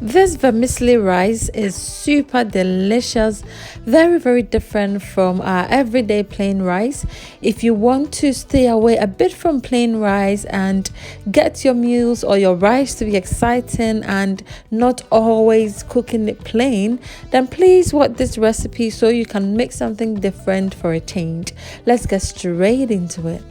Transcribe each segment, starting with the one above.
This vermicelli rice is super delicious, very different from our everyday plain rice. If you want to stay away a bit from plain rice and get your meals or your rice to be exciting and not always cooking it plain, then please watch this recipe so you can make something different for a change. Let's get straight into it.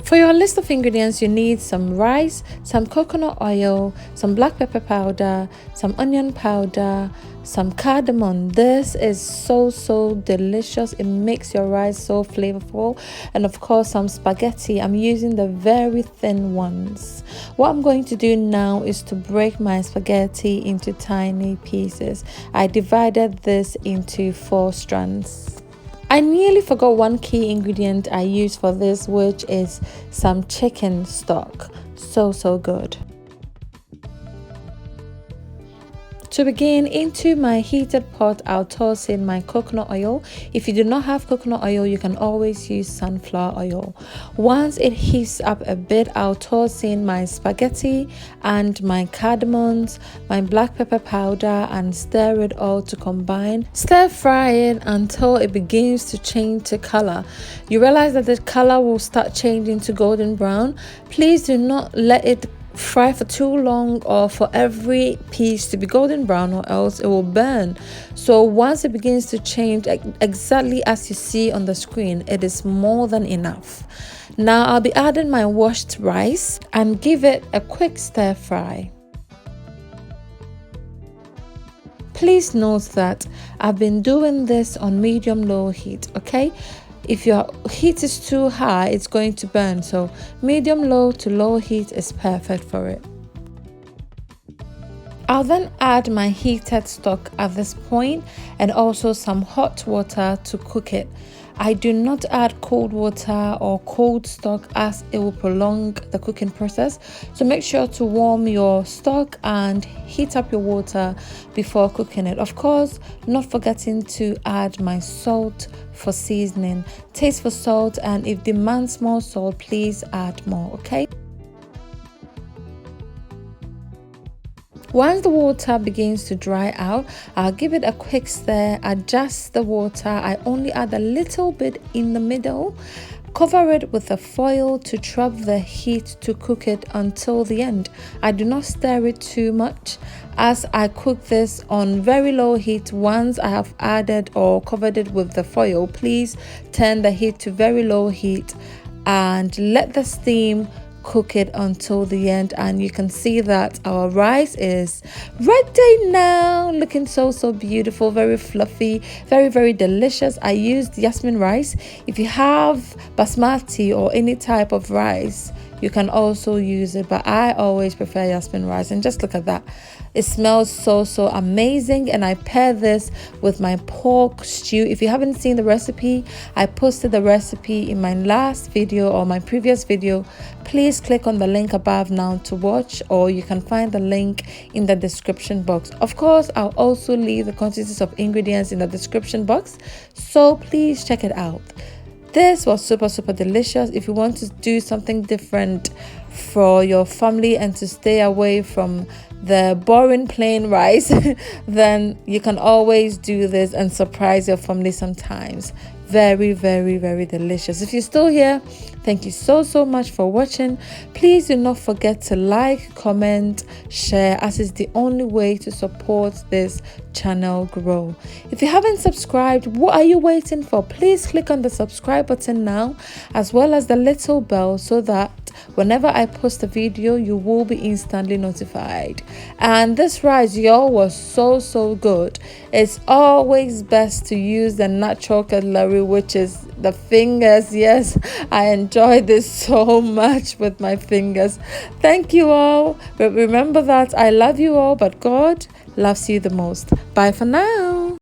For your list of ingredients, you need some rice, some coconut oil, some black pepper powder, some onion powder, some cardamom. This is so delicious. It makes your rice so flavorful. And of course, some spaghetti. I'm using the very thin ones. What I'm going to do now is to break my spaghetti into tiny pieces. I divided this into 4 strands. I nearly forgot one key ingredient I use for this, which is some chicken stock. So good. To begin, into my heated pot, I'll toss in my coconut oil. If you do not have coconut oil, you can always use sunflower oil. Once it heats up a bit, I'll toss in my spaghetti and my cardamoms, my black pepper powder, and stir it all to combine. Stir fry it until it begins to change to color. You realize that the color will start changing to golden brown. Please do not let it fry for too long or for every piece to be golden brown, or else it will burn. So once it begins to change exactly as you see on the screen, it is more than enough. Now I'll be adding my washed rice and give it a quick stir fry. Please note that I've been doing this on medium-low heat, okay? If your heat is too high, it's going to burn. So medium-low to low heat is perfect for it. I'll then add my heated stock at this point and also some hot water to cook it. I do not add cold water or cold stock as it will prolong the cooking process. So make sure to warm your stock and heat up your water before cooking it. Of course, not forgetting to add my salt for seasoning. Taste for salt, and if demands more salt, please add more, okay? Once the water begins to dry out, I'll give it a quick stir, adjust the water. I only add a little bit in the middle. Cover it with a foil to trap the heat to cook it until the end. I do not stir it too much as I cook this on very low heat. Once I have added or covered it with the foil, please turn the heat to very low heat and let the steam cook it until the end. And you can see that our rice is ready now, looking so beautiful, very fluffy, very delicious. I used jasmine rice. If you have basmati or any type of rice, you can also use it, but I always prefer jasmine rice. And just look at that, it smells so amazing. And I pair this with my pork stew. If you haven't seen the recipe, I posted the recipe in my last video or my previous video. Please click on the link above now to watch, or you can find the link in the description box. Of course, I'll also leave the quantities of ingredients in the description box, so please check it out. This was super delicious. If you want to do something different for your family and to stay away from the boring plain rice, then you can always do this and surprise your family sometimes. Very delicious. If you're still here, thank you so much for watching. Please do not forget to like, comment, share, as it's the only way to support this channel grow. If you haven't subscribed, what are you waiting for? Please click on the subscribe button now, as well as the little bell, so that whenever I post a video, you will be instantly notified. And this rice, y'all, was so good. It's always best to use the natural cutlery, which is the fingers. Yes, I enjoy this so much with my fingers. Thank you all. But remember that I love you all, but God loves you the most. Bye for now.